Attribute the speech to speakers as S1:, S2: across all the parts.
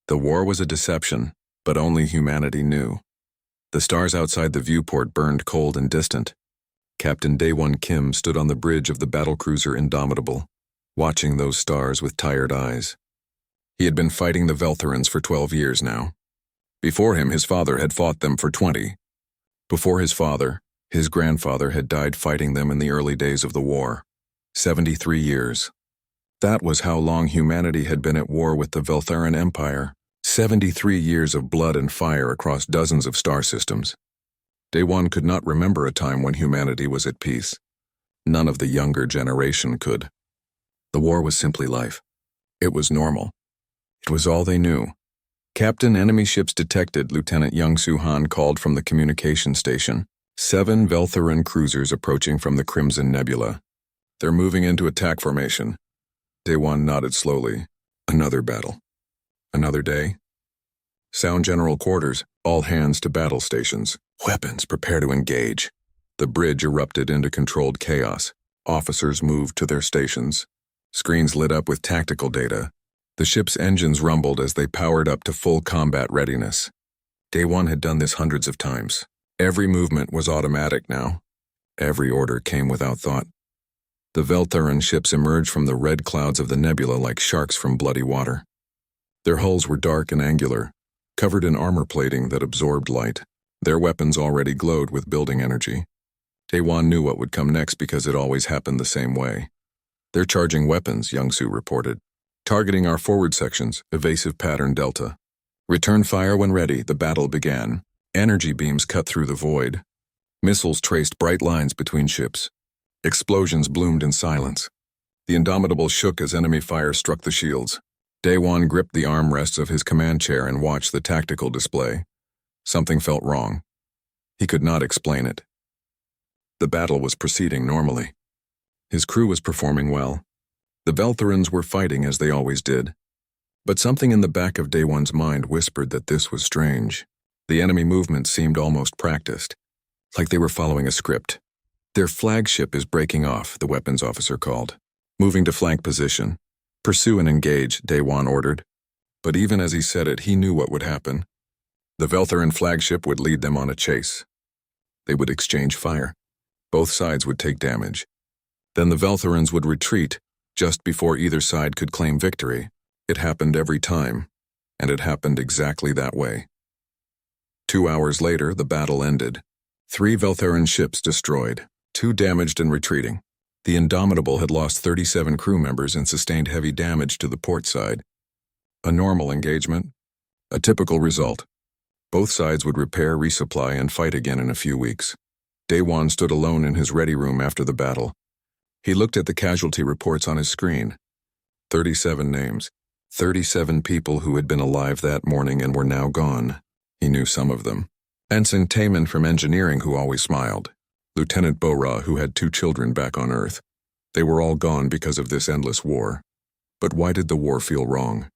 S1: The war was a deception, but only humanity knew. The stars outside the viewport burned cold and distant. Captain Daewon Kim stood on the bridge of the battlecruiser Indomitable, watching those stars with tired eyes. He had been fighting the Veltherans for 12 years now. Before him, his father had fought them for 20. Before his father, his grandfather had died fighting them in the early days of the war. 73 years. That was how long humanity had been at war with the Veltheran Empire. 73 years of blood and fire across dozens of star systems. Daewon could not remember a time when humanity was at peace. None of the younger generation could. The war was simply life. It was normal. It was all they knew. Captain, enemy ships detected, Lieutenant Young-Soo Han called from the communication station. 7 Veltheran cruisers approaching from the Crimson Nebula. They're moving into attack formation. Daewon nodded slowly. Another battle. Another day. Sound General Quarters, all hands to battle stations. Weapons, prepare to engage. The bridge erupted into controlled chaos. Officers moved to their stations. Screens lit up with tactical data. The ship's engines rumbled as they powered up to full combat readiness. Daewon had done this hundreds of times. Every movement was automatic now. Every order came without thought. The Veltheran ships emerged from the red clouds of the nebula like sharks from bloody water. Their hulls were dark and angular, covered in armor plating that absorbed light. Their weapons already glowed with building energy. Daewon knew what would come next because it always happened the same way. They're charging weapons, Young-Soo reported. Targeting our forward sections, evasive pattern Delta. Return fire when ready, the battle began. Energy beams cut through the void. Missiles traced bright lines between ships. Explosions bloomed in silence. The Indomitable shook as enemy fire struck the shields. Daewon gripped the armrests of his command chair and watched the tactical display. Something felt wrong. He could not explain it. The battle was proceeding normally. His crew was performing well. The Veltherans were fighting as they always did. But something in the back of Daewon's mind whispered that this was strange. The enemy movement seemed almost practiced, like they were following a script. Their flagship is breaking off, the weapons officer called. Moving to flank position. Pursue and engage, Daewon ordered. But even as he said it, he knew what would happen. The Veltheran flagship would lead them on a chase. They would exchange fire. Both sides would take damage. Then the Veltherans would retreat just before either side could claim victory. It happened every time, and it happened exactly that way. 2 hours later, the battle ended. 3 Veltheran ships destroyed, 2 damaged and retreating. The Indomitable had lost 37 crew members and sustained heavy damage to the port side. A normal engagement. A typical result. Both sides would repair, resupply, and fight again in a few weeks. Daewon stood alone in his ready room after the battle. He looked at the casualty reports on his screen. 37 names. 37 people who had been alive that morning and were now gone. He knew some of them. Ensign Taman from engineering, who always smiled. Lieutenant Bo-Ra, who had 2 children back on Earth. They were all gone because of this endless war. But why did the war feel wrong?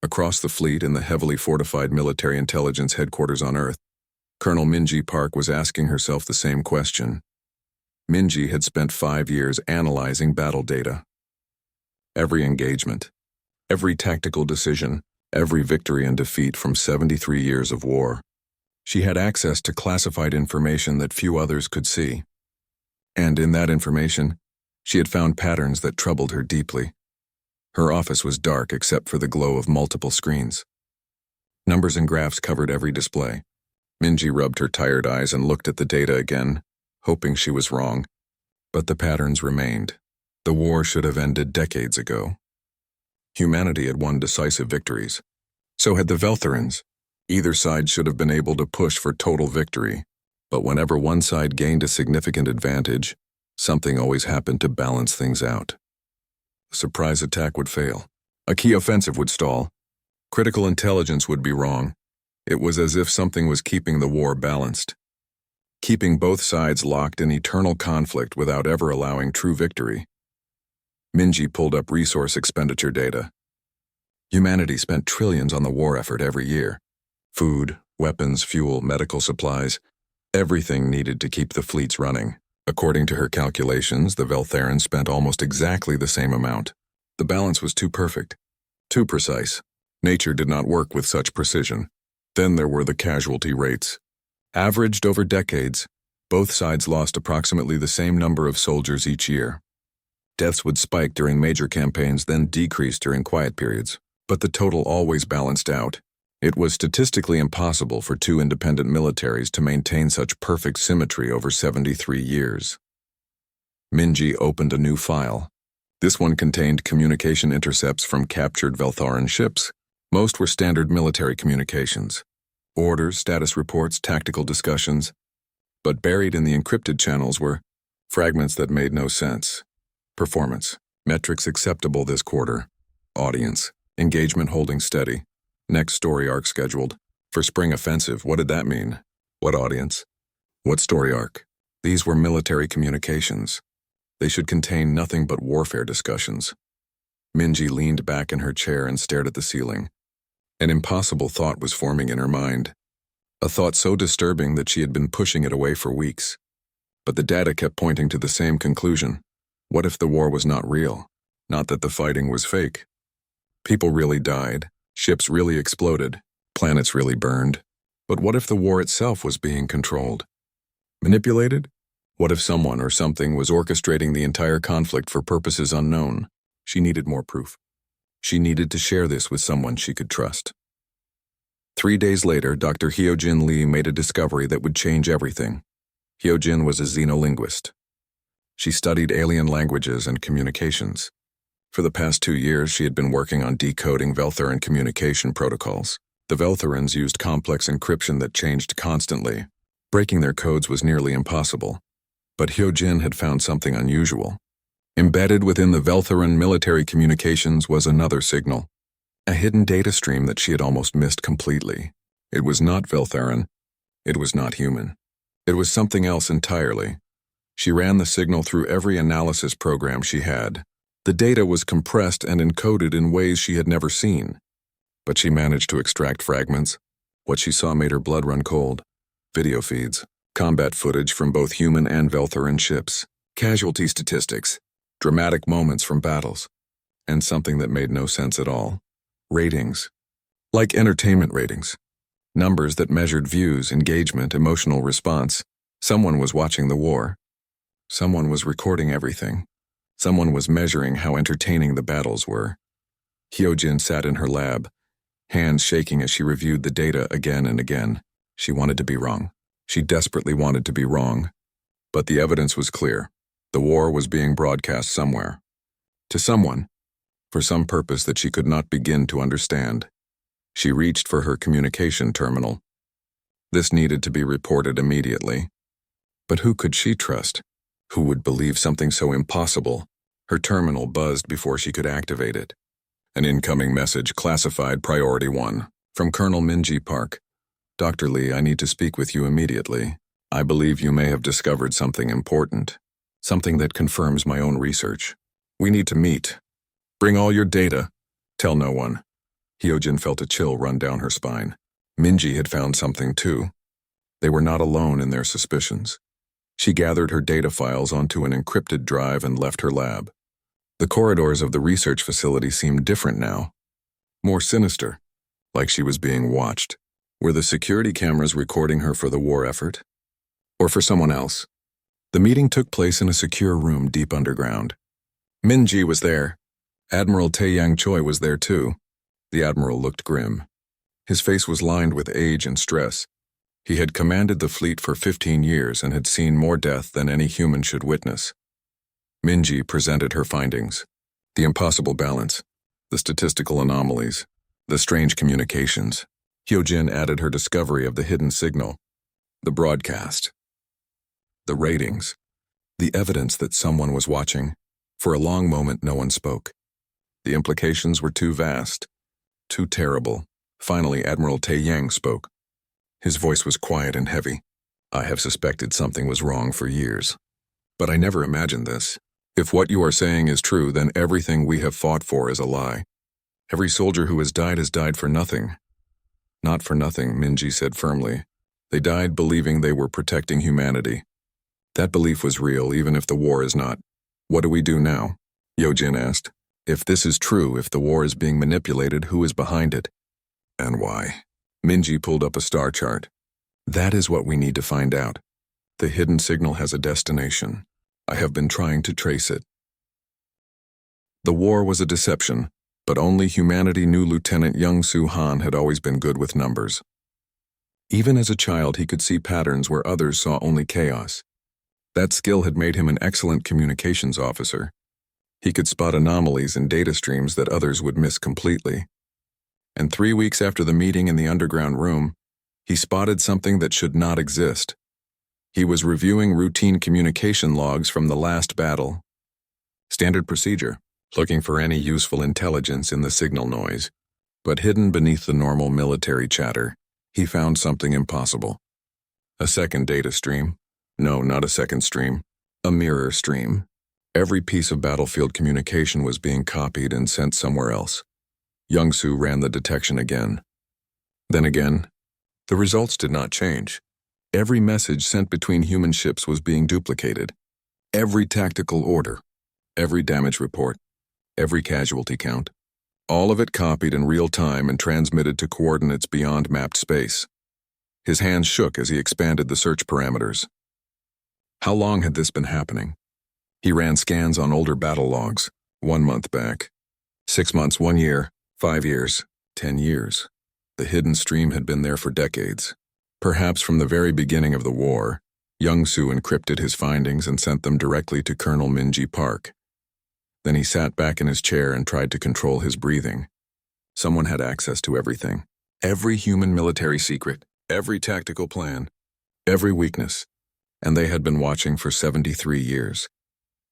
S1: Across the fleet in the heavily fortified military intelligence headquarters on Earth, Colonel Minji Park was asking herself the same question. Minji had spent 5 years analyzing battle data. Every engagement, every tactical decision, every victory and defeat from 73 years of war. She had access to classified information that few others could see. And in that information, she had found patterns that troubled her deeply. Her office was dark except for the glow of multiple screens. Numbers and graphs covered every display. Minji rubbed her tired eyes and looked at the data again, hoping she was wrong. But the patterns remained. The war should have ended decades ago. Humanity had won decisive victories. So had the Veltherans. Either side should have been able to push for total victory. But whenever one side gained a significant advantage, something always happened to balance things out. A surprise attack would fail. A key offensive would stall. Critical intelligence would be wrong. It was as if something was keeping the war balanced. Keeping both sides locked in eternal conflict without ever allowing true victory. Minji pulled up resource expenditure data. Humanity spent trillions on the war effort every year. Food, weapons, fuel, medical supplies, everything needed to keep the fleets running. According to her calculations, the Veltherans spent almost exactly the same amount. The balance was too perfect, too precise. Nature did not work with such precision. Then there were the casualty rates. Averaged over decades, both sides lost approximately the same number of soldiers each year. Deaths would spike during major campaigns, then decrease during quiet periods, but the total always balanced out. It was statistically impossible for two independent militaries to maintain such perfect symmetry over 73 years. Minji opened a new file. This one contained communication intercepts from captured Veltharan ships. Most were standard military communications. Orders, status reports, tactical discussions. But buried in the encrypted channels were fragments that made no sense. Performance. Metrics acceptable this quarter. Audience. Engagement holding steady. Next story arc scheduled. For spring offensive, what did that mean? What audience? What story arc? These were military communications. They should contain nothing but warfare discussions. Minji leaned back in her chair and stared at the ceiling. An impossible thought was forming in her mind. A thought so disturbing that she had been pushing it away for weeks. But the data kept pointing to the same conclusion. What if the war was not real? Not that the fighting was fake. People really died. Ships really exploded. Planets really burned. But what if the war itself was being controlled? Manipulated? What if someone or something was orchestrating the entire conflict for purposes unknown? She needed more proof. She needed to share this with someone she could trust. 3 days later, Dr. Hyojin Lee made a discovery that would change everything. Hyojin was a xenolinguist. She studied alien languages and communications. For the past 2 years, she had been working on decoding Veltharan communication protocols. The Veltharans used complex encryption that changed constantly. Breaking their codes was nearly impossible. But Hyojin had found something unusual. Embedded within the Veltharan military communications was another signal. A hidden data stream that she had almost missed completely. It was not Veltharan. It was not human. It was something else entirely. She ran the signal through every analysis program she had. The data was compressed and encoded in ways she had never seen. But she managed to extract fragments. What she saw made her blood run cold. Video feeds, combat footage from both human and Veltharan ships, casualty statistics, dramatic moments from battles, and something that made no sense at all. Ratings. Like entertainment ratings. Numbers that measured views, engagement, emotional response. Someone was watching the war. Someone was recording everything. Someone was measuring how entertaining the battles were. Hyojin sat in her lab, hands shaking as she reviewed the data again and again. She wanted to be wrong. She desperately wanted to be wrong. But the evidence was clear. The war was being broadcast somewhere. To someone. For some purpose that she could not begin to understand. She reached for her communication terminal. This needed to be reported immediately. But who could she trust? Who would believe something so impossible? Her terminal buzzed before she could activate it. An incoming message, classified Priority 1, from Colonel Minji Park. Dr. Lee, I need to speak with you immediately. I believe you may have discovered something important. Something that confirms my own research. We need to meet. Bring all your data. Tell no one. Hyojin felt a chill run down her spine. Minji had found something too. They were not alone in their suspicions. She gathered her data files onto an encrypted drive and left her lab. The corridors of the research facility seemed different now. More sinister, like she was being watched. Were the security cameras recording her for the war effort? Or for someone else? The meeting took place in a secure room deep underground. Minji was there. Admiral Taeyang Choi was there too. The admiral looked grim. His face was lined with age and stress. He had commanded the fleet for 15 years and had seen more death than any human should witness. Minji presented her findings. The impossible balance, the statistical anomalies, the strange communications. Hyojin added her discovery of the hidden signal, the broadcast, the ratings, the evidence that someone was watching. For a long moment, no one spoke. The implications were too vast, too terrible. Finally, Admiral Taeyang spoke. His voice was quiet and heavy. I have suspected something was wrong for years. But I never imagined this. If what you are saying is true, then everything we have fought for is a lie. Every soldier who has died for nothing. Not for nothing, Minji said firmly. They died believing they were protecting humanity. That belief was real, even if the war is not. What do we do now? Hyojin asked. If this is true, if the war is being manipulated, who is behind it? And why? Minji pulled up a star chart. That is what we need to find out. The hidden signal has a destination. I have been trying to trace it. The war was a deception, but only humanity knew Lieutenant Young-Soo Han had always been good with numbers. Even as a child, he could see patterns where others saw only chaos. That skill had made him an excellent communications officer. He could spot anomalies in data streams that others would miss completely. And 3 weeks after the meeting in the underground room, he spotted something that should not exist. He was reviewing routine communication logs from the last battle. Standard procedure, looking for any useful intelligence in the signal noise. But hidden beneath the normal military chatter, he found something impossible. A second data stream. No, not a second stream. A mirror stream. Every piece of battlefield communication was being copied and sent somewhere else. Young-Soo ran the detection again. Then again, the results did not change. Every message sent between human ships was being duplicated. Every tactical order, every damage report, every casualty count, all of it copied in real time and transmitted to coordinates beyond mapped space. His hands shook as he expanded the search parameters. How long had this been happening? He ran scans on older battle logs, 1 month back, 6 months, 1 year, 5 years, 10 years. The hidden stream had been there for decades. Perhaps from the very beginning of the war, Young-Soo encrypted his findings and sent them directly to Colonel Minji Park. Then he sat back in his chair and tried to control his breathing. Someone had access to everything. Every human military secret, every tactical plan, every weakness. And they had been watching for 73 years.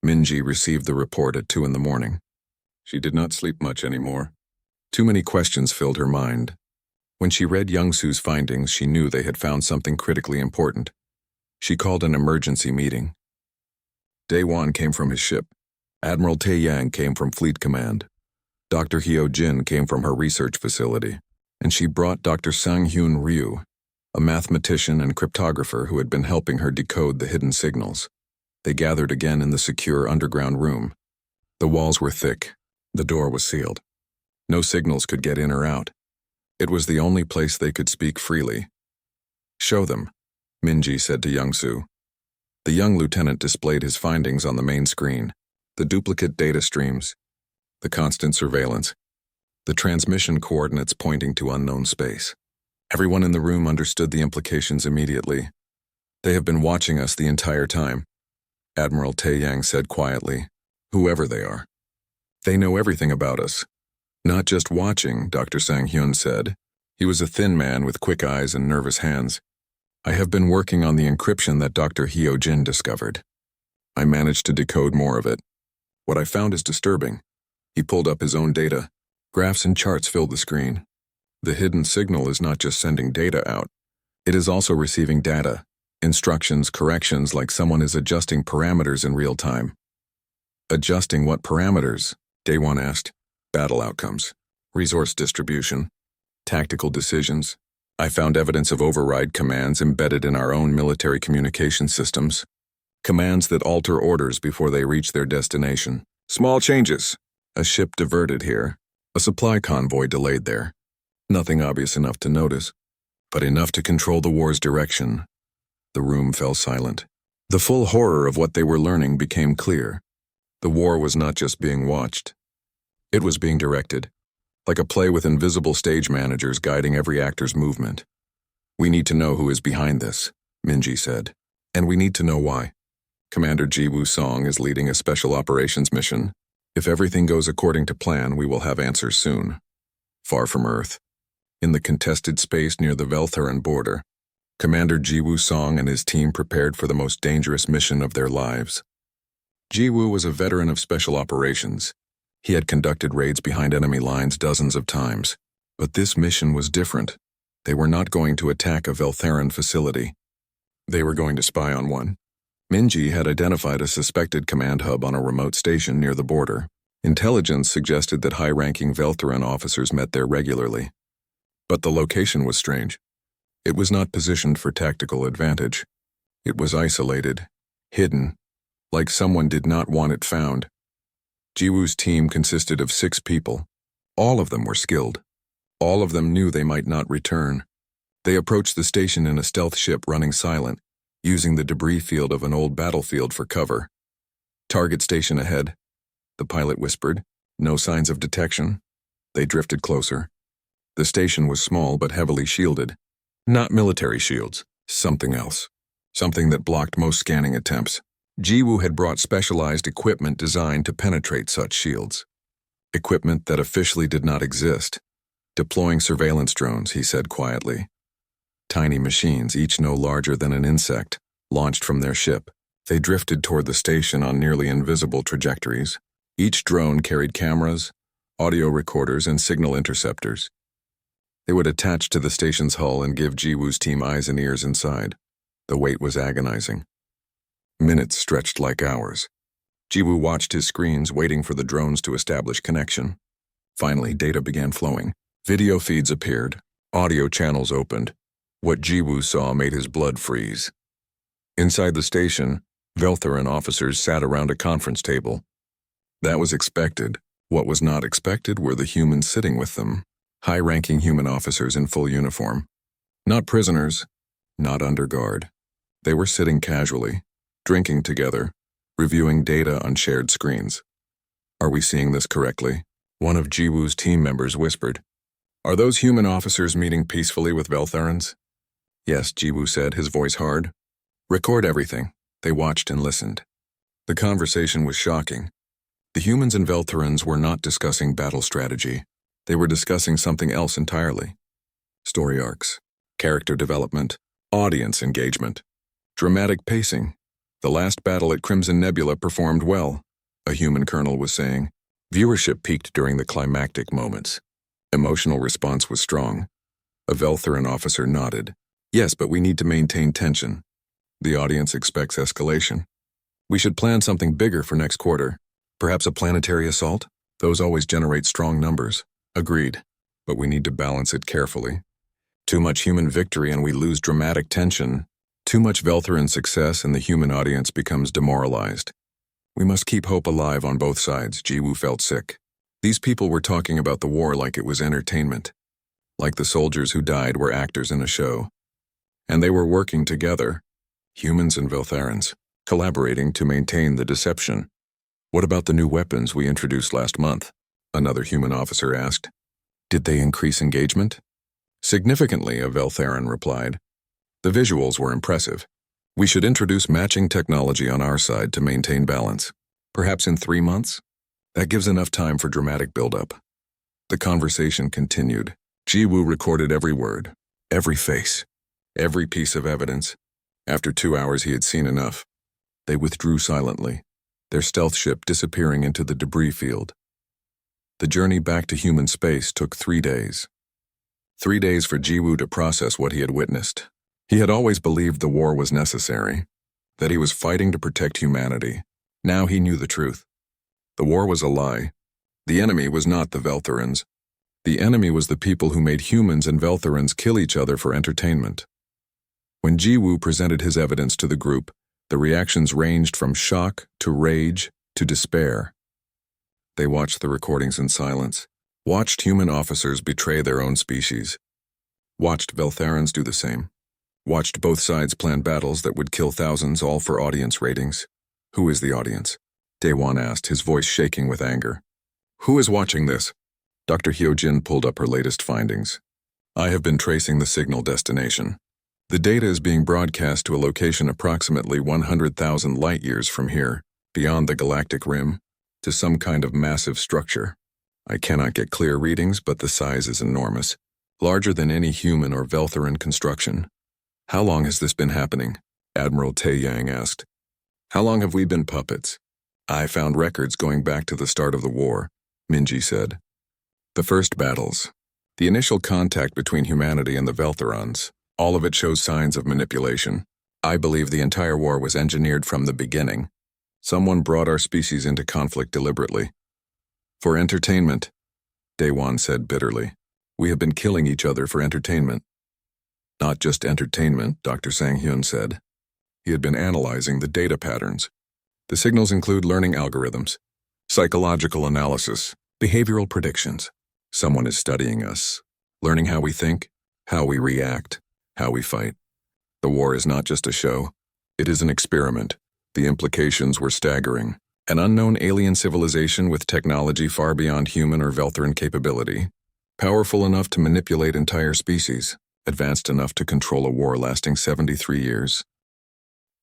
S1: Minji received the report at 2 in the morning. She did not sleep much anymore. Too many questions filled her mind. When she read Young-Soo's findings, she knew they had found something critically important. She called an emergency meeting. Daewon came from his ship. Admiral Tae-yang came from Fleet Command. Dr. Hyo-jin came from her research facility. And she brought Dr. Sang-hyun Ryu, a mathematician and cryptographer who had been helping her decode the hidden signals. They gathered again in the secure underground room. The walls were thick. The door was sealed. No signals could get in or out. It was the only place they could speak freely. "Show them," Minji said to Young-Soo. The young lieutenant displayed his findings on the main screen. The duplicate data streams, the constant surveillance, the transmission coordinates pointing to unknown space. Everyone in the room understood the implications immediately. "They have been watching us the entire time," Admiral Tae-yang said quietly, "whoever they are. They know everything about us." "Not just watching," Dr. Sang-hyun said. He was a thin man with quick eyes and nervous hands. "I have been working on the encryption that Dr. Hyo-jin discovered. I managed to decode more of it. What I found is disturbing." He pulled up his own data. Graphs and charts filled the screen. The hidden signal is not just sending data out. It is also receiving data, instructions, corrections, like someone is adjusting parameters in real time. "Adjusting what parameters?" Daewon asked. "Battle outcomes, resource distribution, tactical decisions. I found evidence of override commands embedded in our own military communication systems. Commands that alter orders before they reach their destination. Small changes. A ship diverted here. A supply convoy delayed there. Nothing obvious enough to notice, but enough to control the war's direction." The room fell silent. The full horror of what they were learning became clear. The war was not just being watched. It was being directed, like a play with invisible stage managers guiding every actor's movement. "We need to know who is behind this," Minji said. "And we need to know why. Commander Ji-woo Song is leading a special operations mission. If everything goes according to plan, we will have answers soon." Far from Earth, in the contested space near the Velthuran border, Commander Ji-woo Song and his team prepared for the most dangerous mission of their lives. Ji-woo was a veteran of special operations. He had conducted raids behind enemy lines dozens of times. But this mission was different. They were not going to attack a Velthuran facility. They were going to spy on one. Minji had identified a suspected command hub on a remote station near the border. Intelligence suggested that high-ranking Velthuran officers met there regularly. But the location was strange. It was not positioned for tactical advantage. It was isolated, hidden, like someone did not want it found. Jiwoo's team consisted of 6 people. All of them were skilled. All of them knew they might not return. They approached the station in a stealth ship running silent, using the debris field of an old battlefield for cover. "Target station ahead," the pilot whispered. No signs of detection. They drifted closer. The station was small but heavily shielded. Not military shields, something else. Something that blocked most scanning attempts. Jiwoo had brought specialized equipment designed to penetrate such shields. Equipment that officially did not exist. "Deploying surveillance drones," he said quietly. Tiny machines, each no larger than an insect, launched from their ship. They drifted toward the station on nearly invisible trajectories. Each drone carried cameras, audio recorders, and signal interceptors. They would attach to the station's hull and give Jiwoo's team eyes and ears inside. The wait was agonizing. Minutes stretched like hours. Jiwoo watched his screens, waiting for the drones to establish connection. Finally, data began flowing. Video feeds appeared. Audio channels opened. What Jiwoo saw made his blood freeze. Inside the station, Veltheran officers sat around a conference table. That was expected. What was not expected were the humans sitting with them. High-ranking human officers in full uniform. Not prisoners, not under guard. They were sitting casually, drinking together, reviewing data on shared screens. "Are we seeing this correctly?" One of Jiwoo's team members whispered. "Are those human officers meeting peacefully with Veltherans?" "Yes," Jiwoo said, his voice hard. "Record everything." They watched and listened. The conversation was shocking. The humans and Veltherans were not discussing battle strategy. They were discussing something else entirely. Story arcs, character development, audience engagement, dramatic pacing. "The last battle at Crimson Nebula performed well," a human colonel was saying. Viewership peaked during the climactic moments. Emotional response was strong. A Veltheran officer nodded. "Yes, but we need to maintain tension. The audience expects escalation. We should plan something bigger for next quarter. Perhaps a planetary assault? Those always generate strong numbers." "Agreed, but we need to balance it carefully. Too much human victory and we lose dramatic tension. Too much Veltheran success and the human audience becomes demoralized. We must keep hope alive on both sides." Jiwoo felt sick. These people were talking about the war like it was entertainment. Like the soldiers who died were actors in a show. And they were working together, humans and Veltherans, collaborating to maintain the deception. "What about the new weapons we introduced last month?" another human officer asked. "Did they increase engagement?" "Significantly," a Veltheran replied. "The visuals were impressive. We should introduce matching technology on our side to maintain balance. Perhaps in 3 months? That gives enough time for dramatic buildup." The conversation continued. Jiwoo recorded every word, every face, every piece of evidence. After 2 hours he had seen enough. They withdrew silently, their stealth ship disappearing into the debris field. The journey back to human space took 3 days. 3 days for Jiwoo to process what he had witnessed. He had always believed the war was necessary, that he was fighting to protect humanity. Now he knew the truth. The war was a lie. The enemy was not the Veltherans. The enemy was the people who made humans and Veltherans kill each other for entertainment. When Jiwoo presented his evidence to the group, the reactions ranged from shock to rage to despair. They watched the recordings in silence, watched human officers betray their own species, watched Veltherans do the same, watched both sides plan battles that would kill thousands, all for audience ratings. "Who is the audience?" Daewon asked, his voice shaking with anger. "Who is watching this?" Dr. Hyojin pulled up her latest findings. "I have been tracing the signal destination. The data is being broadcast to a location approximately 100,000 light-years from here, beyond the galactic rim, to some kind of massive structure. I cannot get clear readings, but the size is enormous, larger than any human or Veltheran construction." "How long has this been happening?" Admiral Tae-Yang asked. "How long have we been puppets?" "I found records going back to the start of the war," Minji said. "The first battles, the initial contact between humanity and the Veltherans, all of it shows signs of manipulation. I believe the entire war was engineered from the beginning. Someone brought our species into conflict deliberately. For entertainment," Daewon said bitterly. "We have been killing each other for entertainment." "Not just entertainment," Dr. Sang-hyun said. He had been analyzing the data patterns. "The signals include learning algorithms. Psychological analysis, behavioral predictions. Someone is studying us, learning how we think, how we react, how we fight. The war is not just a show, it is an experiment. The implications were staggering. An unknown alien civilization with technology far beyond human or Veltheran capability, powerful enough to manipulate entire species, advanced enough to control a war lasting 73 years.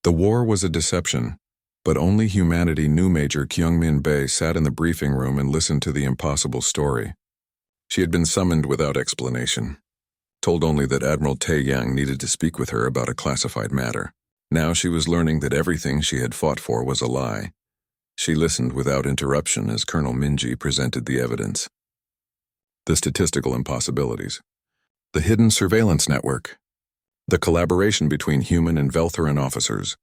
S1: The war was a deception, but only humanity knew. Major Kyungmin Bae sat in the briefing room and listened to the impossible story. She had been summoned without explanation, told only that Admiral Tae Yang needed to speak with her about a classified matter. Now she was learning that everything she had fought for was a lie. She listened without interruption as Colonel Minji presented the evidence. The statistical impossibilities. The hidden surveillance network. The collaboration between human and Veltheran officers.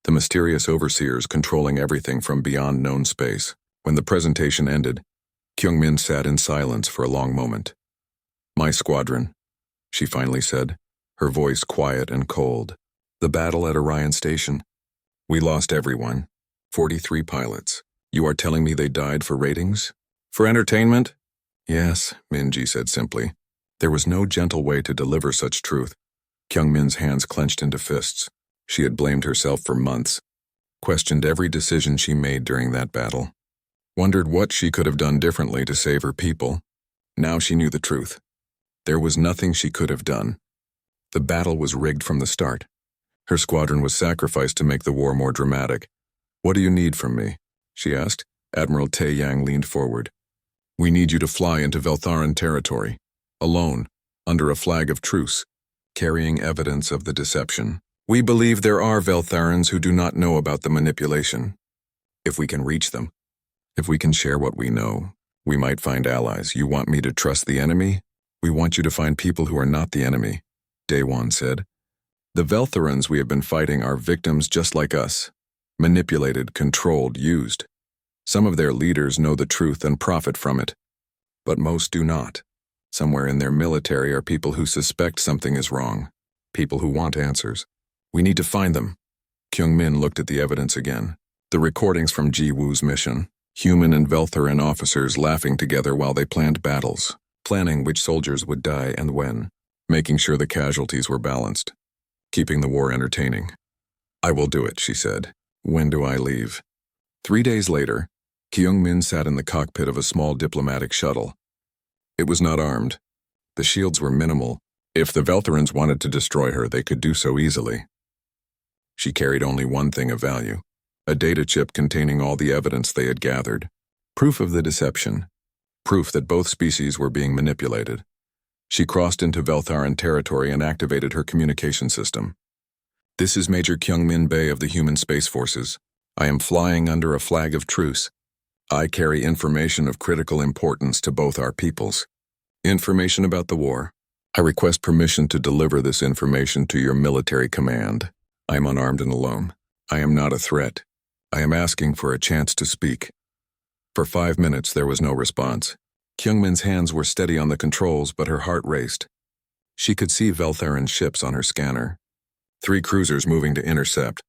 S1: The mysterious overseers controlling everything from beyond known space. When the presentation ended, Kyungmin sat in silence for a long moment. "My squadron," she finally said, her voice quiet and cold. "The battle at Orion Station. We lost everyone. 43 pilots. You are telling me they died for ratings? For entertainment?" "Yes," Minji said simply. There was no gentle way to deliver such truth. Kyungmin's hands clenched into fists. She had blamed herself for months, questioned every decision she made during that battle, wondered what she could have done differently to save her people. Now she knew the truth. There was nothing she could have done. The battle was rigged from the start. Her squadron was sacrificed to make the war more dramatic. "What do you need from me?" she asked. Admiral Tae Yang leaned forward. "We need you to fly into Veltharan territory, alone, under a flag of truce, carrying evidence of the deception. We believe there are Veltharans who do not know about the manipulation. If we can reach them, if we can share what we know, we might find allies. You want me to trust the enemy? We want you to find people who are not the enemy," Daewon said. "The Veltharans we have been fighting are victims just like us. Manipulated, controlled, used. Some of their leaders know the truth and profit from it, but most do not. Somewhere in their military are people who suspect something is wrong, people who want answers. We need to find them." Kyungmin looked at the evidence again. The recordings from Ji Woo's mission, human and Veltharan officers laughing together while they planned battles, planning which soldiers would die and when, making sure the casualties were balanced, keeping the war entertaining. "I will do it," she said. "When do I leave?" 3 days later, Kyungmin sat in the cockpit of a small diplomatic shuttle. It was not armed. The shields were minimal. If the Veltharans wanted to destroy her, they could do so easily. She carried only one thing of value, a data chip containing all the evidence they had gathered. Proof of the deception. Proof that both species were being manipulated. She crossed into Veltharan territory and activated her communication system. "This is Major Kyungmin Bae of the Human Space Forces. I am flying under a flag of truce. I carry information of critical importance to both our peoples. Information about the war. I request permission to deliver this information to your military command. I am unarmed and alone. I am not a threat. I am asking for a chance to speak." For 5 minutes there was no response. Kyungmin's hands were steady on the controls, but her heart raced. She could see Veltharan ships on her scanner. 3 cruisers moving to intercept.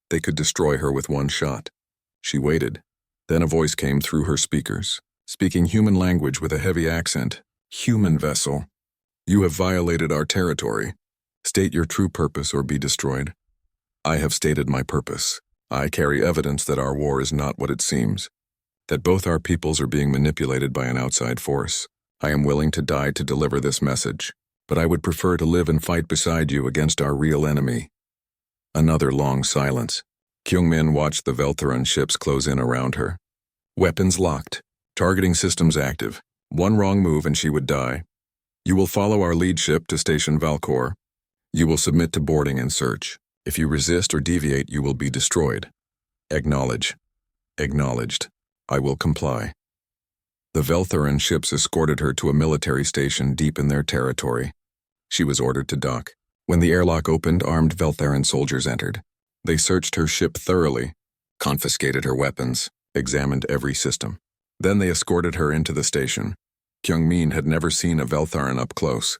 S1: They could destroy her with one shot. She waited. Then a voice came through her speakers, speaking human language with a heavy accent. "Human vessel. You have violated our territory. State your true purpose or be destroyed." "I have stated my purpose. I carry evidence that our war is not what it seems, that both our peoples are being manipulated by an outside force. I am willing to die to deliver this message, but I would prefer to live and fight beside you against our real enemy." Another long silence. Kyungmin watched the Veltharan ships close in around her. Weapons locked. Targeting systems active. One wrong move and she would die. "You will follow our lead ship to Station Valcor. You will submit to boarding and search. If you resist or deviate, you will be destroyed. Acknowledge." "Acknowledged. I will comply." The Veltharan ships escorted her to a military station deep in their territory. She was ordered to dock. When the airlock opened, armed Veltharan soldiers entered. They searched her ship thoroughly, confiscated her weapons, examined every system. Then they escorted her into the station. Kyungmin had never seen a Veltharan up close.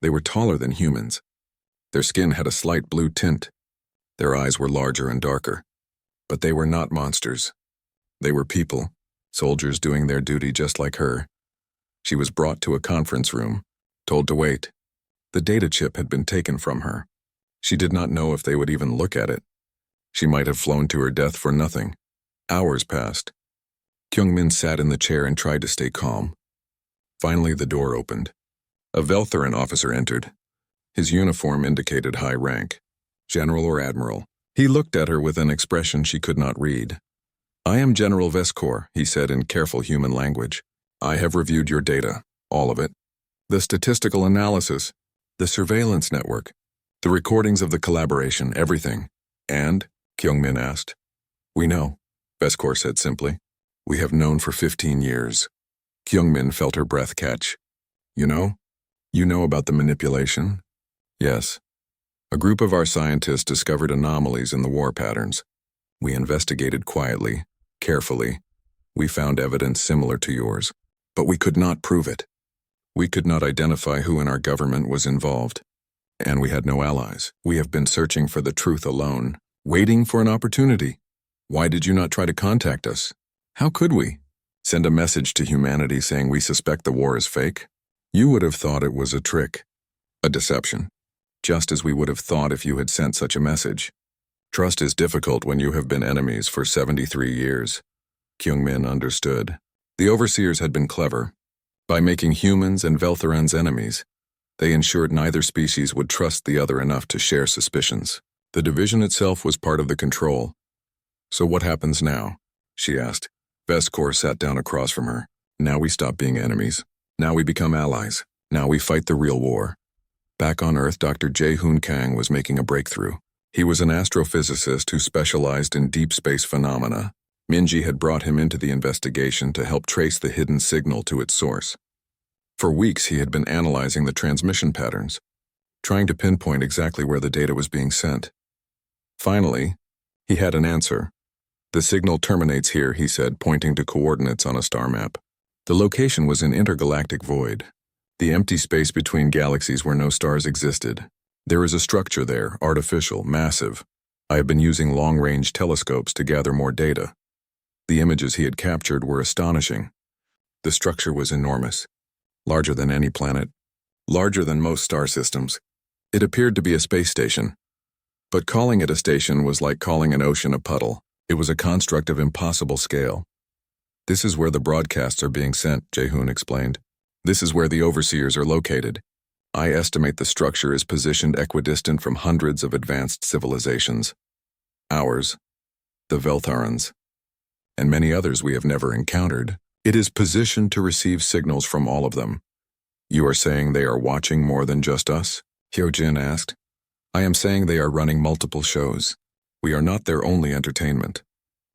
S1: They were taller than humans. Their skin had a slight blue tint. Their eyes were larger and darker. But they were not monsters. They were people, soldiers doing their duty just like her. She was brought to a conference room, told to wait. The data chip had been taken from her. She did not know if they would even look at it. She might have flown to her death for nothing. Hours passed. Kyungmin sat in the chair and tried to stay calm. Finally, the door opened. A Veltheran officer entered. His uniform indicated high rank, general or admiral. He looked at her with an expression she could not read. "I am General Veskor," he said in careful human language. "I have reviewed your data, all of it. The statistical analysis, the surveillance network, the recordings of the collaboration, everything." "And?" Kyungmin asked. "We know," Veskor said simply. "We have known for 15 years. Kyungmin felt her breath catch. "You know? You know about the manipulation?" "Yes. A group of our scientists discovered anomalies in the war patterns. We investigated quietly, carefully. We found evidence similar to yours, but we could not prove it. We could not identify who in our government was involved. And we had no allies. We have been searching for the truth alone, waiting for an opportunity. Why did you not try to contact us? How could we? Send a message to humanity saying we suspect the war is fake? You would have thought it was a trick, a deception, just as we would have thought if you had sent such a message. Trust is difficult when you have been enemies for 73 years. Kyungmin understood. The overseers had been clever. By making humans and Veltherans enemies, they ensured neither species would trust the other enough to share suspicions. The division itself was part of the control. "So what happens now?" she asked. Veskor sat down across from her. "Now we stop being enemies. Now we become allies. Now we fight the real war." Back on Earth, Dr. Jae-hoon Kang was making a breakthrough. He was an astrophysicist who specialized in deep space phenomena. Minji had brought him into the investigation to help trace the hidden signal to its source. For weeks, he had been analyzing the transmission patterns, trying to pinpoint exactly where the data was being sent. Finally, he had an answer. "The signal terminates here," he said, pointing to coordinates on a star map. The location was an intergalactic void, the empty space between galaxies where no stars existed. "There is a structure there, artificial, massive. I have been using long-range telescopes to gather more data." The images he had captured were astonishing. The structure was enormous, larger than any planet, larger than most star systems. It appeared to be a space station. But calling it a station was like calling an ocean a puddle. It was a construct of impossible scale. "This is where the broadcasts are being sent," Jae-hoon explained. "This is where the overseers are located. I estimate the structure is positioned equidistant from hundreds of advanced civilizations. Ours, the Veltharans, and many others we have never encountered. It is positioned to receive signals from all of them." "You are saying they are watching more than just us?" Hyojin asked. "I am saying they are running multiple shows. We are not their only entertainment.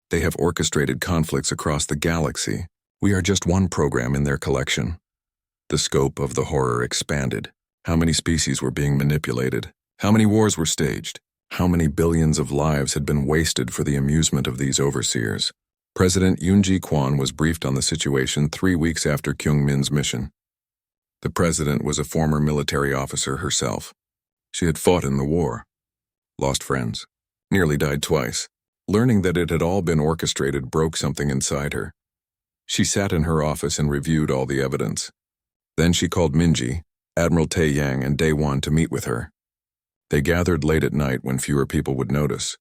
S1: They have orchestrated conflicts across the galaxy. We are just one program in their collection." The scope of the horror expanded. How many species were being manipulated? How many wars were staged? How many billions of lives had been wasted for the amusement of these overseers? President Yoon Ji-kwon was briefed on the situation 3 weeks after Kyungmin's mission. The president was a former military officer herself. She had fought in the war, lost friends, nearly died twice. Learning that it had all been orchestrated broke something inside her. She sat in her office and reviewed all the evidence. Then she called Minji, Admiral Tae-yang, and Dae-won to meet with her. They gathered late at night when fewer people would notice.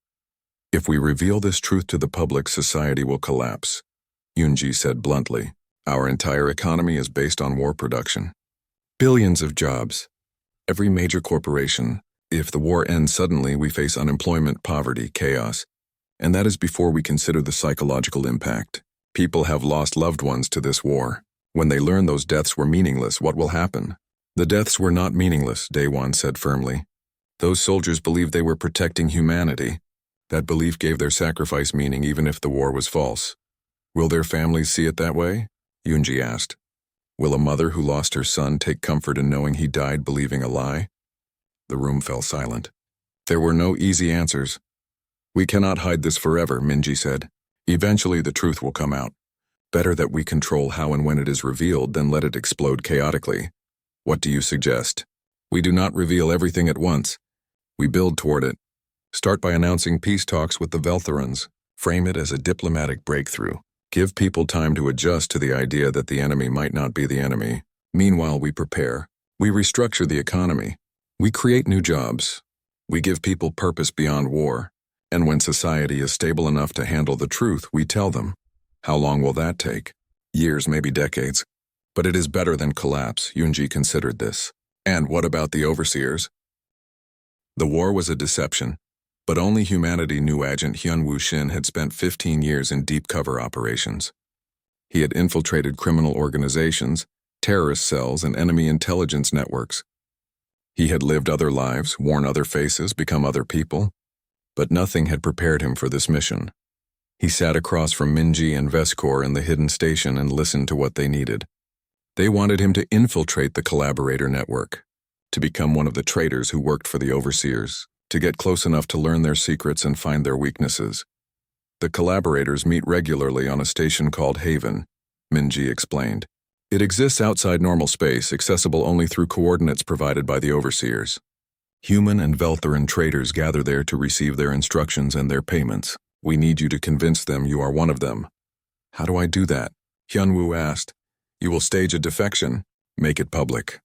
S1: "If we reveal this truth to the public, society will collapse," Yoonji said bluntly. "Our entire economy is based on war production. Billions of jobs. Every major corporation. If the war ends suddenly, we face unemployment, poverty, chaos. And that is before we consider the psychological impact. People have lost loved ones to this war. When they learn those deaths were meaningless, what will happen?" "The deaths were not meaningless," Dae-won said firmly. "Those soldiers believed they were protecting humanity. That belief gave their sacrifice meaning even if the war was false." "Will their families see it that way?" Yoonji asked. "Will a mother who lost her son take comfort in knowing he died believing a lie?" The room fell silent. There were no easy answers. "We cannot hide this forever," Minji said. "Eventually the truth will come out. Better that we control how and when it is revealed than let it explode chaotically. What do you suggest?" "We do not reveal everything at once. We build toward it. Start by announcing peace talks with the Veltherans. Frame it as a diplomatic breakthrough. Give people time to adjust to the idea that the enemy might not be the enemy. Meanwhile, we prepare. We restructure the economy. We create new jobs. We give people purpose beyond war. And when society is stable enough to handle the truth, we tell them. How long will that take? Years, maybe decades. But it is better than collapse. Yunji considered this. And what about the overseers? The war was a deception, but only humanity knew Agent Hyunwoo Shin had spent 15 years in deep cover operations. He had infiltrated criminal organizations, terrorist cells, and enemy intelligence networks. He had lived other lives, worn other faces, become other people, but nothing had prepared him for this mission. He sat across from Minji and Veskor in the hidden station and listened to what they needed. They wanted him to infiltrate the collaborator network, to become one of the traitors who worked for the overseers, to get close enough to learn their secrets and find their weaknesses. The collaborators meet regularly on a station called Haven, Minji explained. It exists outside normal space, accessible only through coordinates provided by the overseers. Human and Veltheran traders gather there to receive their instructions and their payments. We need you to convince them you are one of them. How do I do that? Hyunwoo asked. You will stage a defection. Make it public.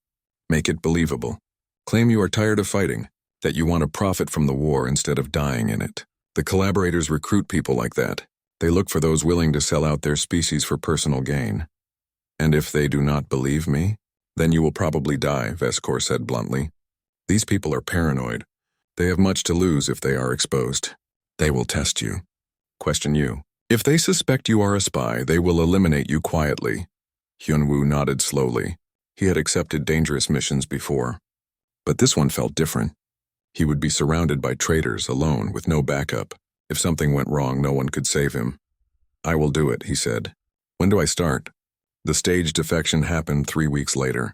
S1: Make it believable. Claim you are tired of fighting, that you want to profit from the war instead of dying in it. The collaborators recruit people like that. They look for those willing to sell out their species for personal gain. And if they do not believe me, then you will probably die, Veskor said bluntly. These people are paranoid. They have much to lose if they are exposed. They will test you. Question you. If they suspect you are a spy, they will eliminate you quietly. Hyunwoo nodded slowly. He had accepted dangerous missions before. But this one felt different. He would be surrounded by traitors, alone, with no backup. If something went wrong, no one could save him. I will do it, he said. When do I start? The staged defection happened 3 weeks later.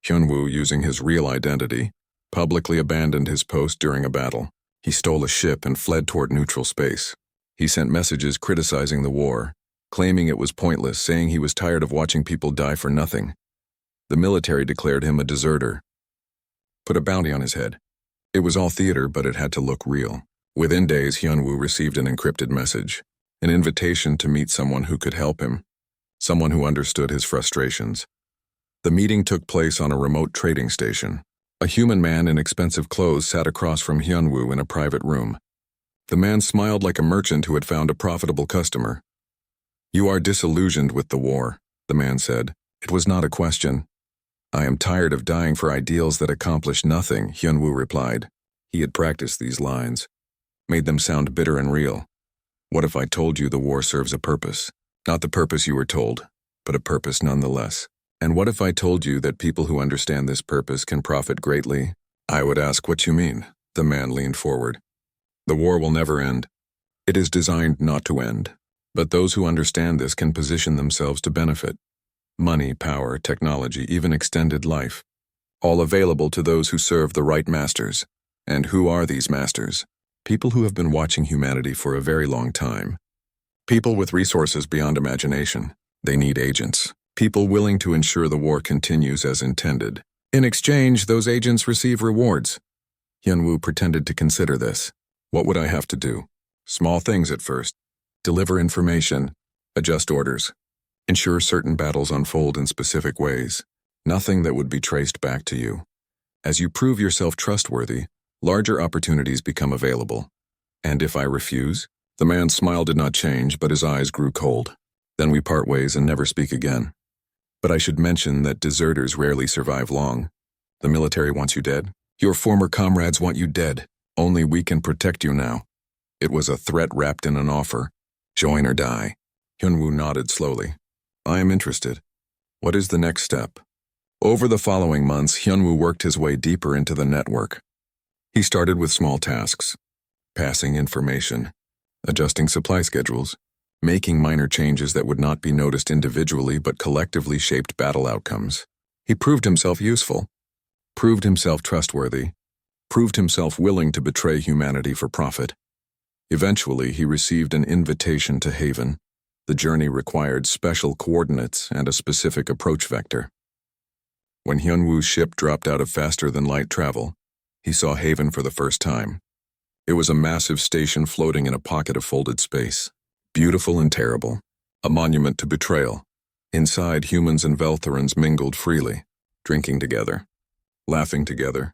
S1: Hyunwoo, using his real identity, publicly abandoned his post during a battle. He stole a ship and fled toward neutral space. He sent messages criticizing the war, claiming it was pointless, saying he was tired of watching people die for nothing. The military declared him a deserter. Put a bounty on his head. It was all theater, but it had to look real. Within days, Hyunwoo received an encrypted message, an invitation to meet someone who could help him, someone who understood his frustrations. The meeting took place on a remote trading station. A human man in expensive clothes sat across from Hyunwoo in a private room. The man smiled like a merchant who had found a profitable customer. You are disillusioned with the war, the man said. It was not a question. I am tired of dying for ideals that accomplish nothing, Hyunwoo replied. He had practiced these lines, made them sound bitter and real. What if I told you the war serves a purpose? Not the purpose you were told, but a purpose nonetheless. And what if I told you that people who understand this purpose can profit greatly? I would ask what you mean. The man leaned forward. The war will never end. It is designed not to end. But those who understand this can position themselves to benefit. Money, power, technology, even extended life. All available to those who serve the right masters. And who are these masters? People who have been watching humanity for a very long time. People with resources beyond imagination. They need agents. People willing to ensure the war continues as intended. In exchange, those agents receive rewards. Hyunwoo pretended to consider this. What would I have to do? Small things at first. Deliver information, adjust orders, ensure certain battles unfold in specific ways. Nothing that would be traced back to you. As you prove yourself trustworthy, larger opportunities become available. And if I refuse? The man's smile did not change, but his eyes grew cold. Then we part ways and never speak again. But I should mention that deserters rarely survive long. The military wants you dead. Your former comrades want you dead. Only we can protect you now. It was a threat wrapped in an offer. Join or die. Hyunwoo nodded slowly. I am interested. What is the next step? Over the following months, Hyunwoo worked his way deeper into the network. He started with small tasks, passing information, adjusting supply schedules, making minor changes that would not be noticed individually but collectively shaped battle outcomes. He proved himself useful, proved himself trustworthy, proved himself willing to betray humanity for profit. Eventually, he received an invitation to Haven. The journey required special coordinates and a specific approach vector. When Hyunwoo's ship dropped out of faster-than-light travel, he saw Haven for the first time. It was a massive station floating in a pocket of folded space. Beautiful and terrible. a monument to betrayal. Inside, humans and Veltharans mingled freely, drinking together, laughing together,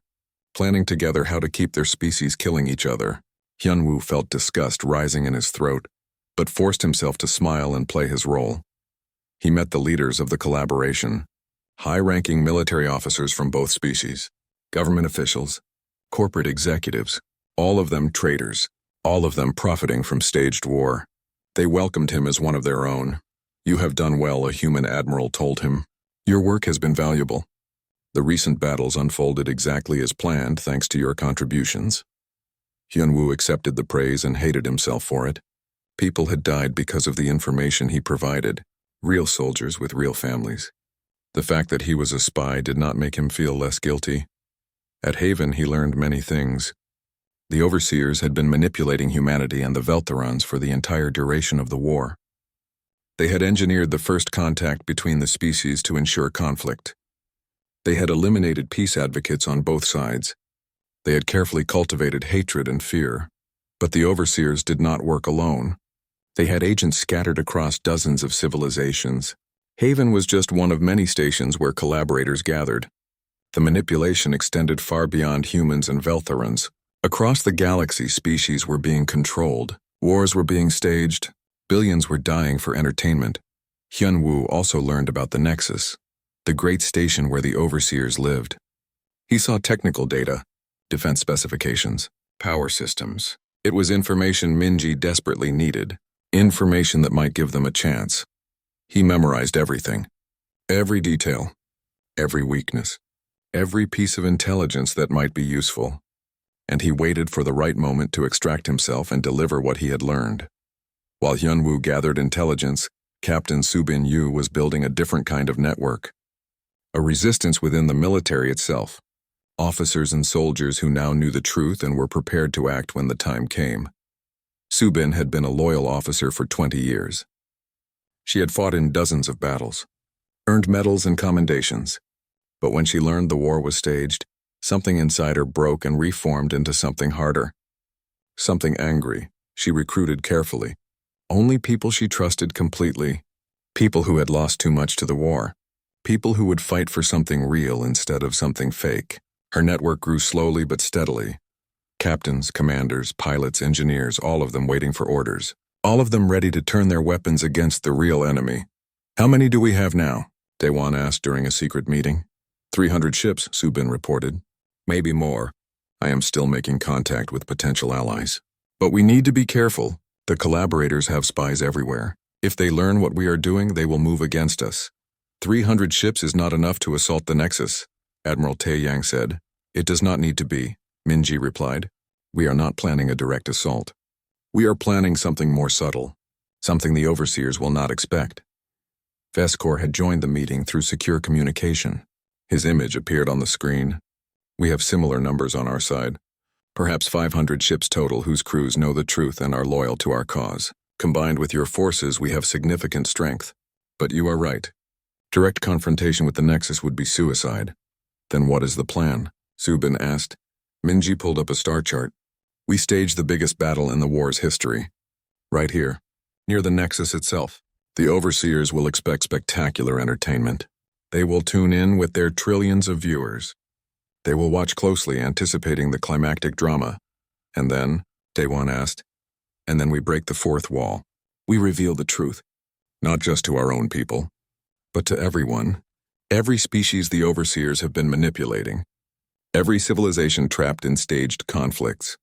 S1: planning together how to keep their species killing each other. Hyunwoo felt disgust rising in his throat, but forced himself to smile and play his role. He met the leaders of the collaboration, high-ranking military officers from both species, government officials, corporate executives, all of them traitors, all of them profiting from staged war. They welcomed him as one of their own. "You have done well," a human admiral told him. "Your work has been valuable. The recent battles unfolded exactly as planned thanks to your contributions." Hyunwoo accepted the praise and hated himself for it. People had died because of the information he provided, real soldiers with real families. The fact that he was a spy did not make him feel less guilty. At Haven, he learned many things. The Overseers had been manipulating humanity and the Veltharans for the entire duration of the war. They had engineered the first contact between the species to ensure conflict. They had eliminated peace advocates on both sides. They had carefully cultivated hatred and fear. But the Overseers did not work alone. They had agents scattered across dozens of civilizations. Haven was just one of many stations where collaborators gathered. The manipulation extended far beyond humans and Veltharans. Across the galaxy, species were being controlled. Wars were being staged. Billions were dying for entertainment. Hyunwoo also learned about the Nexus, the great station where the Overseers lived. He saw technical data, defense specifications, power systems. It was information Minji desperately needed, information that might give them a chance. He memorized everything, every detail, every weakness, every piece of intelligence that might be useful. And he waited for the right moment to extract himself and deliver what he had learned. While Hyunwoo gathered intelligence, Captain Subin Yu was building a different kind of network. A resistance within the military itself. Officers and soldiers who now knew the truth and were prepared to act when the time came. Subin had been a loyal officer for 20 years. She had fought in dozens of battles, earned medals and commendations. But when she learned the war was staged, something inside her broke and reformed into something harder. Something angry. She recruited carefully. Only people she trusted completely. People who had lost too much to the war. People who would fight for something real instead of something fake. Her network grew slowly but steadily. Captains, commanders, pilots, engineers, all of them waiting for orders. All of them ready to turn their weapons against the real enemy. "How many do we have now?" Daewon asked during a secret meeting. 300 ships, Subin reported. "Maybe more. I am still making contact with potential allies. But we need to be careful. The collaborators have spies everywhere. If they learn what we are doing, they will move against us. 300 ships is not enough to assault the Nexus," Admiral Taeyang said. "It does not need to be," Minji replied. "We are not planning a direct assault. We are planning something more subtle, something the Overseers will not expect." Veskor had joined the meeting through secure communication. His image appeared on the screen. "We have similar numbers on our side. Perhaps 500 ships total whose crews know the truth and are loyal to our cause. Combined with your forces, we have significant strength. But you are right. Direct confrontation with the Nexus would be suicide." "Then what is the plan?" Subin asked. Minji pulled up a star chart. "We staged the biggest battle in the war's history. Right here, near the Nexus itself. The Overseers will expect spectacular entertainment. They will tune in with their trillions of viewers. They will watch closely, anticipating the climactic drama. And then," Daewon asked, "and then we break the fourth wall. We reveal the truth. Not just to our own people, but to everyone. Every species the Overseers have been manipulating. Every civilization trapped in staged conflicts.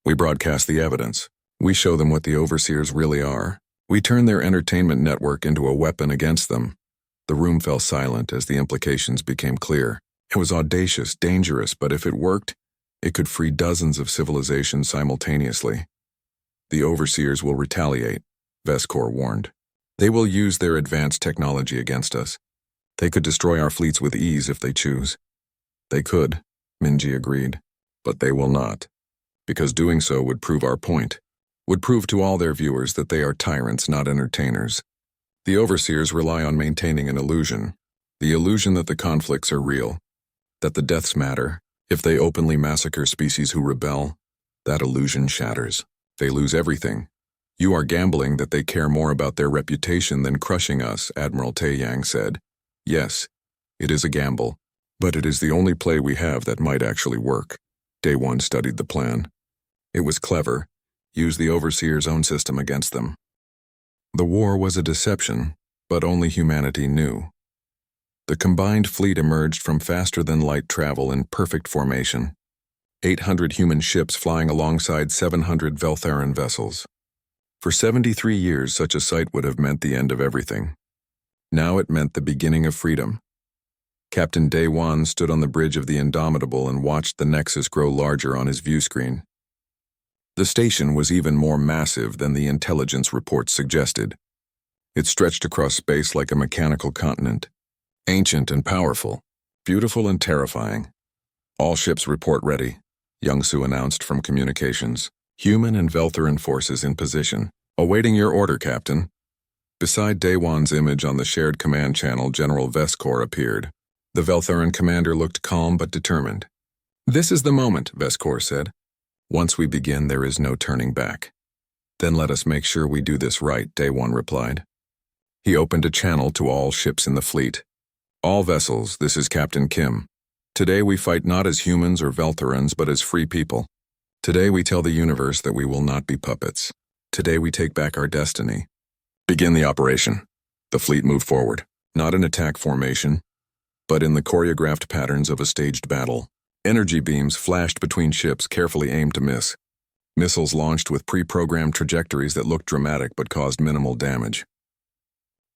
S1: We broadcast the evidence. We show them what the Overseers really are. We turn their entertainment network into a weapon against them." The room fell silent as the implications became clear. It was audacious, dangerous, but if it worked, it could free dozens of civilizations simultaneously. "The Overseers will retaliate," Veskor warned. "They will use their advanced technology against us. They could destroy our fleets with ease if they choose." "They could," Minji agreed, "but they will not. Because doing so would prove our point, would prove to all their viewers that they are tyrants, not entertainers. The Overseers rely on maintaining an illusion, the illusion that the conflicts are real, that the deaths matter. If they openly massacre species who rebel, that illusion shatters. They lose everything. You are gambling that they care more about their reputation than crushing us, Admiral Taeyang said. Yes, it is a gamble, but it is the only play we have that might actually work. Day One studied the plan. It was clever. Use the Overseer's own system against them. The war was a deception, but only humanity knew. The combined fleet emerged from faster-than-light travel in perfect formation. 800 human ships flying alongside 700 Veltheran vessels. For 73 years, such a sight would have meant the end of everything. Now it meant the beginning of freedom. Captain Day One stood on the bridge of the Indomitable and watched the Nexus grow larger on his view screen. The station was even more massive than the intelligence reports suggested. It stretched across space like a mechanical continent. Ancient and powerful, beautiful and terrifying. All ships report ready, Young-Soo announced from communications. Human and Veltheran forces in position. Awaiting your order, Captain. Beside Daewon's image on the shared command channel, General Veskor appeared. The Veltheran commander looked calm but determined. This is the moment, Veskor said. Once we begin, there is no turning back. Then let us make sure we do this right, Daewon replied. He opened a channel to all ships in the fleet. All vessels, this is Captain Kim. Today we fight not as humans or Veltherans, but as free people. Today we tell the universe that we will not be puppets. Today we take back our destiny. Begin the operation. The fleet moved forward, not in attack formation, but in the choreographed patterns of a staged battle. Energy beams flashed between ships, carefully aimed to miss. Missiles launched with pre-programmed trajectories that looked dramatic but caused minimal damage.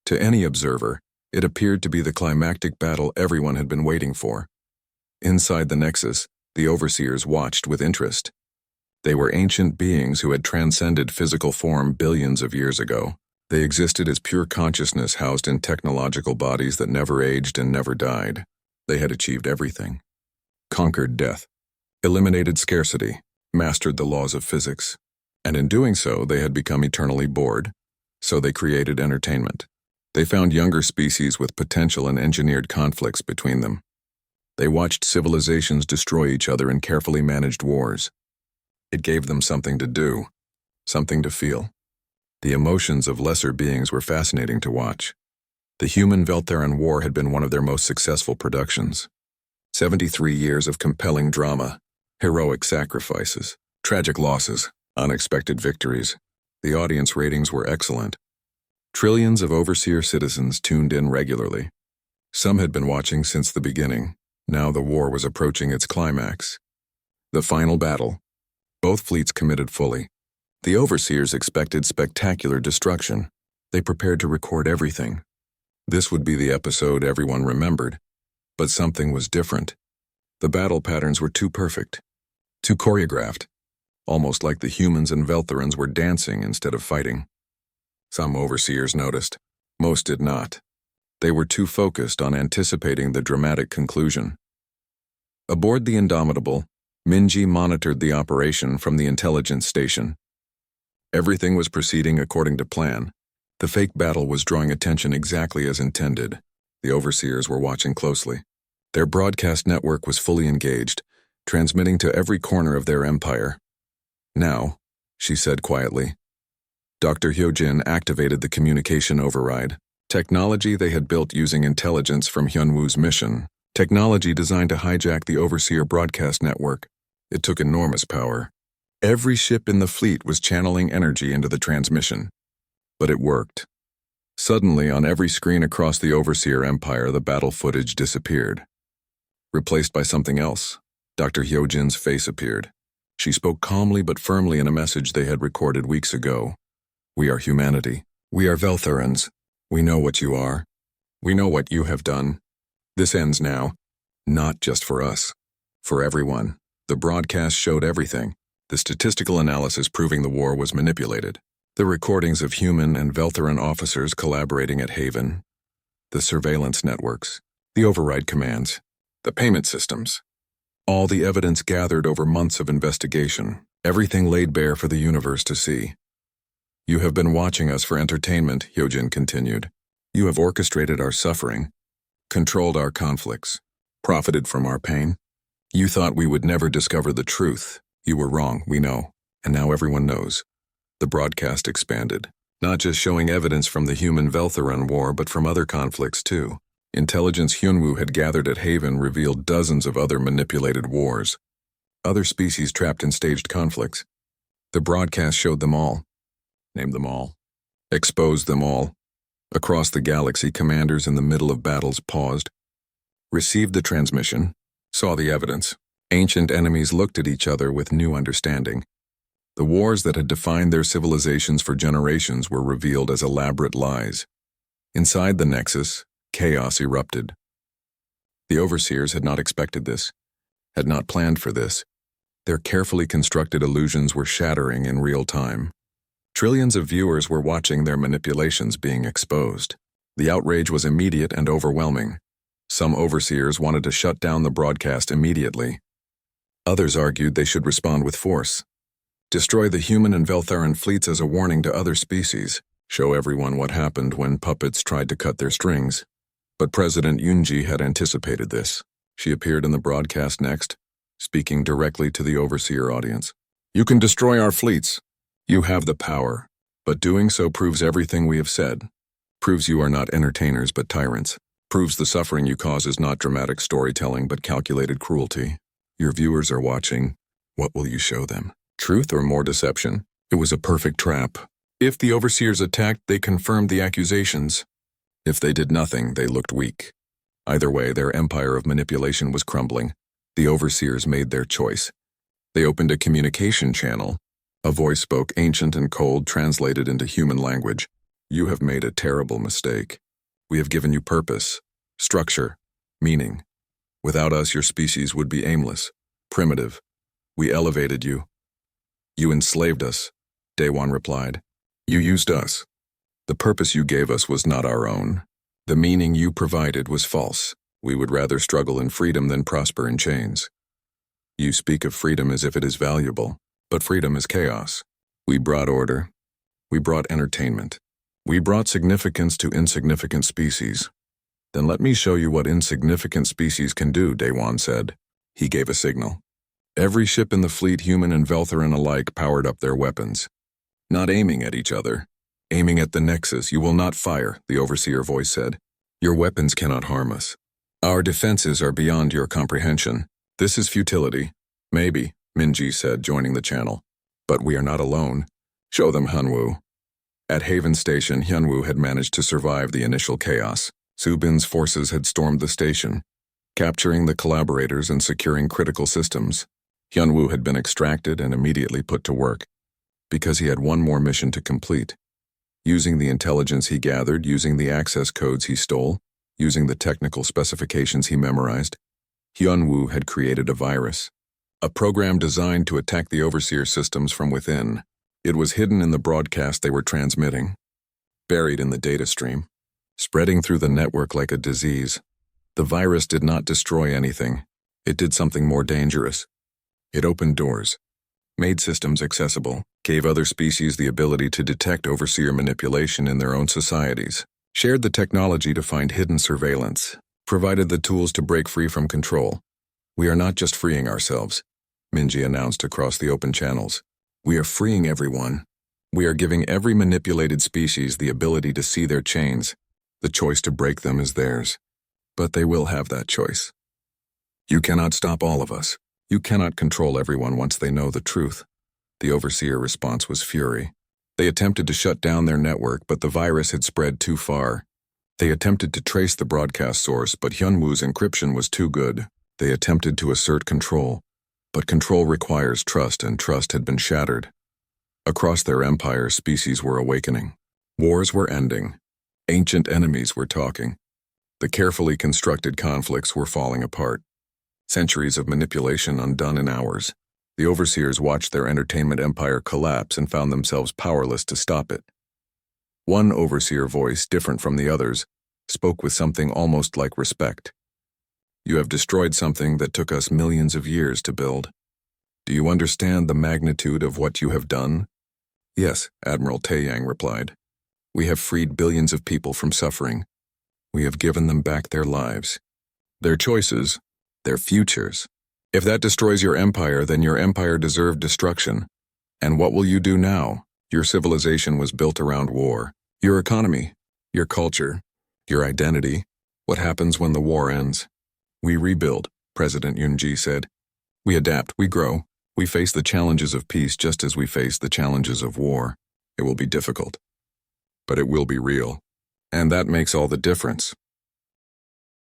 S1: To any observer, it appeared to be the climactic battle everyone had been waiting for. Inside the Nexus, the Overseers watched with interest. They were ancient beings who had transcended physical form billions of years ago. They existed as pure consciousness housed in technological bodies that never aged and never died. They had achieved everything. Conquered death, eliminated scarcity, mastered the laws of physics. And in doing so, they had become eternally bored. So they created entertainment. They found younger species with potential and engineered conflicts between them. They watched civilizations destroy each other in carefully managed wars. It gave them something to do, something to feel. The emotions of lesser beings were fascinating to watch. The human Veltheran War had been one of their most successful productions. 73 years of compelling drama, heroic sacrifices, tragic losses, unexpected victories. The audience ratings were excellent. Trillions of Overseer citizens tuned in regularly. Some had been watching since the beginning. Now the war was approaching its climax. The final battle. Both fleets committed fully. The Overseers expected spectacular destruction. They prepared to record everything. This would be the episode everyone remembered. But something was different. The battle patterns were too perfect, too choreographed, almost like the humans and Veltherans were dancing instead of fighting. Some Overseers noticed. Most did not. They were too focused on anticipating the dramatic conclusion. Aboard the Indomitable, Minji monitored the operation from the intelligence station. Everything was proceeding according to plan. The fake battle was drawing attention exactly as intended. The Overseers were watching closely. Their broadcast network was fully engaged, transmitting to every corner of their empire. Now, she said quietly. Dr. Hyojin activated the communication override, technology they had built using intelligence from Hyunwoo's mission, technology designed to hijack the Overseer broadcast network. It took enormous power. Every ship in the fleet was channeling energy into the transmission. But it worked. Suddenly, on every screen across the Overseer Empire, the battle footage disappeared. Replaced by something else, Dr. Hyojin's face appeared. She spoke calmly but firmly in a message they had recorded weeks ago. We are humanity. We are Veltherans. We know what you are. We know what you have done. This ends now. Not just for us. For everyone. The broadcast showed everything. The statistical analysis proving the war was manipulated. The recordings of human and Veltheran officers collaborating at Haven. The surveillance networks. The override commands. The payment systems. All the evidence gathered over months of investigation. Everything laid bare for the universe to see. You have been watching us for entertainment, Hyojin continued. You have orchestrated our suffering, controlled our conflicts, profited from our pain. You thought we would never discover the truth. You were wrong, we know, and now everyone knows. The broadcast expanded, not just showing evidence from the human-Veltheran war but from other conflicts too. Intelligence Hyunwoo had gathered at Haven revealed dozens of other manipulated wars. Other species trapped in staged conflicts. The broadcast showed them all. Named them all. Exposed them all. Across the galaxy, commanders in the middle of battles paused, received the transmission, saw the evidence. Ancient enemies looked at each other with new understanding. The wars that had defined their civilizations for generations were revealed as elaborate lies. Inside the Nexus, chaos erupted. The overseers had not expected this, had not planned for this. Their carefully constructed illusions were shattering in real time. Trillions of viewers were watching their manipulations being exposed. The outrage was immediate and overwhelming. Some overseers wanted to shut down the broadcast immediately. Others argued they should respond with force. Destroy the human and Veltheran fleets as a warning to other species. Show everyone what happened when puppets tried to cut their strings. But President Yoonji had anticipated this. She appeared in the broadcast next, speaking directly to the overseer audience. You can destroy our fleets. You have the power. But doing so proves everything we have said. Proves you are not entertainers but tyrants. Proves the suffering you cause is not dramatic storytelling but calculated cruelty. Your viewers are watching. What will you show them? Truth or more deception? It was a perfect trap. If the overseers attacked, they confirmed the accusations. If they did nothing, they looked weak. Either way, their empire of manipulation was crumbling. The overseers made their choice. They opened a communication channel. A voice spoke ancient and cold, translated into human language. You have made a terrible mistake. We have given you purpose, structure, meaning. Without us, your species would be aimless, primitive. We elevated you. You enslaved us, Daewon replied. You used us. The purpose you gave us was not our own. The meaning you provided was false. We would rather struggle in freedom than prosper in chains. You speak of freedom as if it is valuable, but freedom is chaos. We brought order. We brought entertainment. We brought significance to insignificant species. Then let me show you what insignificant species can do, Daewon said. He gave a signal. Every ship in the fleet, human and Veltheran alike, powered up their weapons. Not aiming at each other. Aiming at the Nexus. You will not fire, the overseer voice said. Your weapons cannot harm us. Our defenses are beyond your comprehension. This is futility. Maybe, Minji said, joining the channel. But we are not alone. Show them Hyunwoo. At Haven Station, Hyunwoo had managed to survive the initial chaos. Subin's forces had stormed the station, capturing the collaborators and securing critical systems. Hyunwoo had been extracted and immediately put to work, because he had one more mission to complete. Using the intelligence he gathered, using the access codes he stole, using the technical specifications he memorized, Hyunwoo had created a virus, a program designed to attack the overseer systems from within. It was hidden in the broadcast they were transmitting, buried in the data stream, spreading through the network like a disease. The virus did not destroy anything. It did something more dangerous. It opened doors, made systems accessible, gave other species the ability to detect overseer manipulation in their own societies, shared the technology to find hidden surveillance, provided the tools to break free from control. We are not just freeing ourselves, Minji announced across the open channels. We are freeing everyone. We are giving every manipulated species the ability to see their chains. The choice to break them is theirs. But they will have that choice. You cannot stop all of us. You cannot control everyone once they know the truth. The overseer response was fury. They attempted to shut down their network, but the virus had spread too far. They attempted to trace the broadcast source, but Hyunwoo's encryption was too good. They attempted to assert control, but control requires trust, and trust had been shattered. Across their empire, species were awakening. Wars were ending. Ancient enemies were talking. The carefully constructed conflicts were falling apart. Centuries of manipulation undone in hours. The overseers watched their entertainment empire collapse and found themselves powerless to stop it. One overseer voice, different from the others, spoke with something almost like respect. You have destroyed something that took us millions of years to build. Do you understand the magnitude of what you have done? Yes, Admiral Taeyang replied. We have freed billions of people from suffering. We have given them back their lives, their choices, their futures. If that destroys your empire, then your empire deserved destruction. And what will you do now? Your civilization was built around war. Your economy, your culture, your identity. What happens when the war ends? We rebuild, President Yoonji said. We adapt, we grow. We face the challenges of peace just as we face the challenges of war. It will be difficult, but it will be real. And that makes all the difference.